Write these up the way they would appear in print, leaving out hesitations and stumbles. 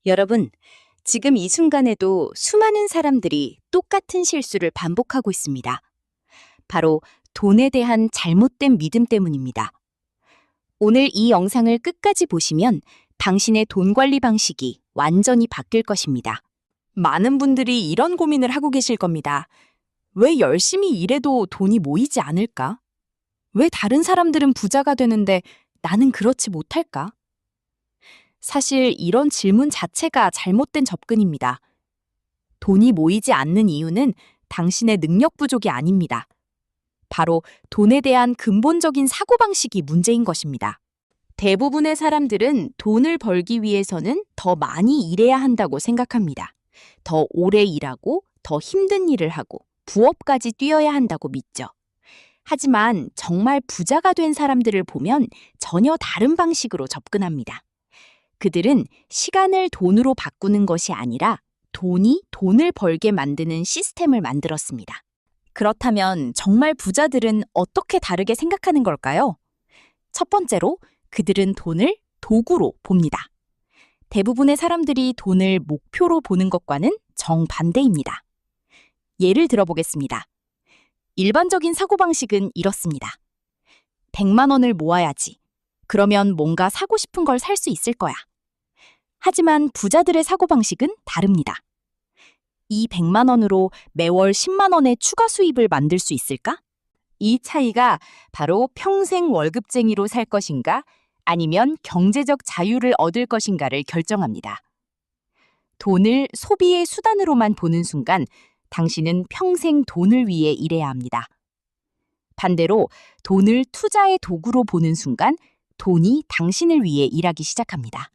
여러분, 지금 이 순간에도 수많은 사람들이 똑같은 실수를 반복하고 있습니다. 바로 돈에 대한 잘못된 믿음 때문입니다. 오늘 이 영상을 끝까지 보시면 당신의 돈 관리 방식이 완전히 바뀔 것입니다. 많은 분들이 이런 고민을 하고 계실 겁니다. 왜 열심히 일해도 돈이 모이지 않을까? 왜 다른 사람들은 부자가 되는데 나는 그렇지 못할까? 사실 이런 질문 자체가 잘못된 접근입니다. 돈이 모이지 않는 이유는 당신의 능력 부족이 아닙니다. 바로 돈에 대한 근본적인 사고방식이 문제인 것입니다. 대부분의 사람들은 돈을 벌기 위해서는 더 많이 일해야 한다고 생각합니다. 더 오래 일하고 더 힘든 일을 하고 부업까지 뛰어야 한다고 믿죠. 하지만 정말 부자가 된 사람들을 보면 전혀 다른 방식으로 접근합니다. 그들은 시간을 돈으로 바꾸는 것이 아니라 돈이 돈을 벌게 만드는 시스템을 만들었습니다. 그렇다면 정말 부자들은 어떻게 다르게 생각하는 걸까요? 첫 번째로 그들은 돈을 도구로 봅니다. 대부분의 사람들이 돈을 목표로 보는 것과는 정반대입니다. 예를 들어보겠습니다. 일반적인 사고방식은 이렇습니다. 100만 원을 모아야지. 그러면 뭔가 사고 싶은 걸 살 수 있을 거야. 하지만 부자들의 사고방식은 다릅니다. 이 100만 원으로 매월 10만 원의 추가 수입을 만들 수 있을까? 이 차이가 바로 평생 월급쟁이로 살 것인가 아니면 경제적 자유를 얻을 것인가를 결정합니다. 돈을 소비의 수단으로만 보는 순간 당신은 평생 돈을 위해 일해야 합니다. 반대로 돈을 투자의 도구로 보는 순간 돈이 당신을 위해 일하기 시작합니다.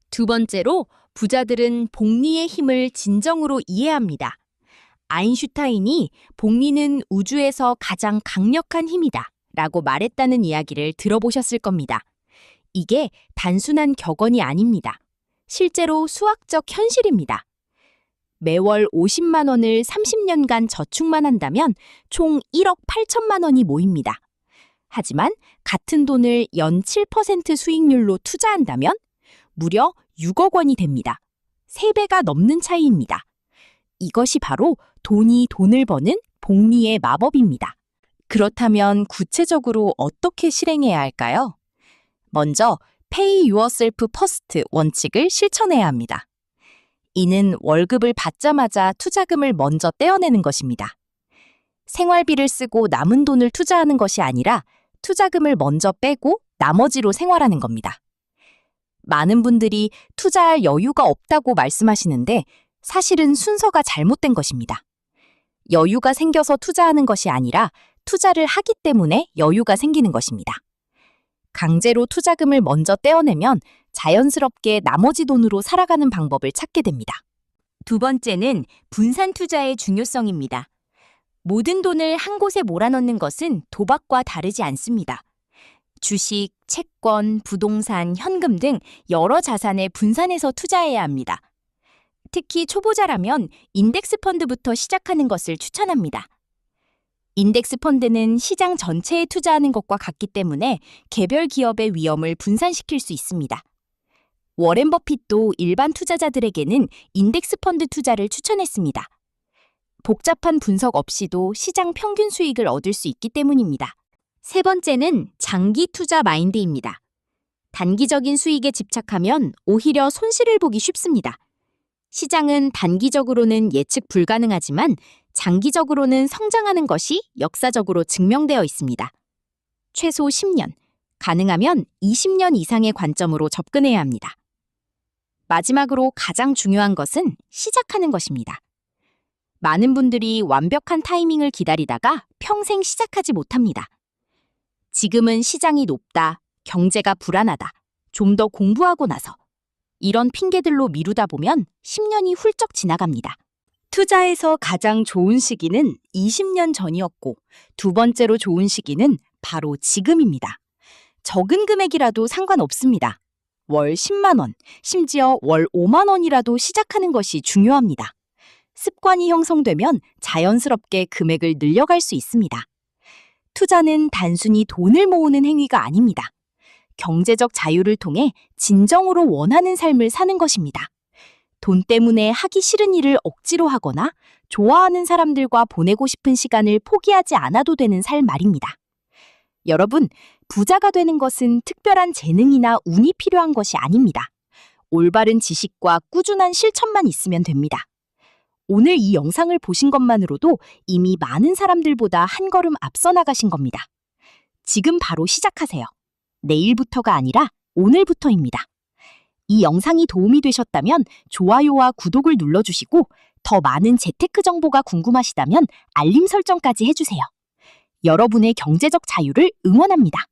두 번째로 부자들은 복리의 힘을 진정으로 이해합니다. 아인슈타인이 복리는 우주에서 가장 강력한 힘이다 라고 말했다는 이야기를 들어보셨을 겁니다. 이게 단순한 격언이 아닙니다. 실제로 수학적 현실입니다. 매월 50만 원을 30년간 저축만 한다면 총 1억 8천만 원이 모입니다. 하지만 같은 돈을 연 7% 수익률로 투자한다면 무려 6억 원이 됩니다. 3배가 넘는 차이입니다. 이것이 바로 돈이 돈을 버는 복리의 마법입니다. 그렇다면 구체적으로 어떻게 실행해야 할까요? 먼저 Pay Yourself First 원칙을 실천해야 합니다. 이는 월급을 받자마자 투자금을 먼저 떼어내는 것입니다. 생활비를 쓰고 남은 돈을 투자하는 것이 아니라 투자금을 먼저 빼고 나머지로 생활하는 겁니다. 많은 분들이 투자할 여유가 없다고 말씀하시는데 사실은 순서가 잘못된 것입니다. 여유가 생겨서 투자하는 것이 아니라 투자를 하기 때문에 여유가 생기는 것입니다. 강제로 투자금을 먼저 떼어내면 자연스럽게 나머지 돈으로 살아가는 방법을 찾게 됩니다. 두 번째는 분산 투자의 중요성입니다. 모든 돈을 한 곳에 몰아넣는 것은 도박과 다르지 않습니다. 주식, 채권, 부동산, 현금 등 여러 자산에 분산해서 투자해야 합니다. 특히 초보자라면 인덱스 펀드부터 시작하는 것을 추천합니다. 인덱스 펀드는 시장 전체에 투자하는 것과 같기 때문에 개별 기업의 위험을 분산시킬 수 있습니다. 워렌 버핏도 일반 투자자들에게는 인덱스 펀드 투자를 추천했습니다. 복잡한 분석 없이도 시장 평균 수익을 얻을 수 있기 때문입니다. 세 번째는 장기 투자 마인드입니다. 단기적인 수익에 집착하면 오히려 손실을 보기 쉽습니다. 시장은 단기적으로는 예측 불가능하지만 장기적으로는 성장하는 것이 역사적으로 증명되어 있습니다. 최소 10년, 가능하면 20년 이상의 관점으로 접근해야 합니다. 마지막으로 가장 중요한 것은 시작하는 것입니다. 많은 분들이 완벽한 타이밍을 기다리다가 평생 시작하지 못합니다. 지금은 시장이 높다, 경제가 불안하다, 좀 더 공부하고 나서 이런 핑계들로 미루다 보면 10년이 훌쩍 지나갑니다. 투자에서 가장 좋은 시기는 20년 전이었고 두 번째로 좋은 시기는 바로 지금입니다. 적은 금액이라도 상관없습니다. 월 10만 원, 심지어 월 5만 원이라도 시작하는 것이 중요합니다. 습관이 형성되면 자연스럽게 금액을 늘려갈 수 있습니다. 투자는 단순히 돈을 모으는 행위가 아닙니다. 경제적 자유를 통해 진정으로 원하는 삶을 사는 것입니다. 돈 때문에 하기 싫은 일을 억지로 하거나 좋아하는 사람들과 보내고 싶은 시간을 포기하지 않아도 되는 삶 말입니다. 여러분, 부자가 되는 것은 특별한 재능이나 운이 필요한 것이 아닙니다. 올바른 지식과 꾸준한 실천만 있으면 됩니다. 오늘 이 영상을 보신 것만으로도 이미 많은 사람들보다 한 걸음 앞서 나가신 겁니다. 지금 바로 시작하세요. 내일부터가 아니라 오늘부터입니다. 이 영상이 도움이 되셨다면 좋아요와 구독을 눌러주시고 더 많은 재테크 정보가 궁금하시다면 알림 설정까지 해주세요. 여러분의 경제적 자유를 응원합니다.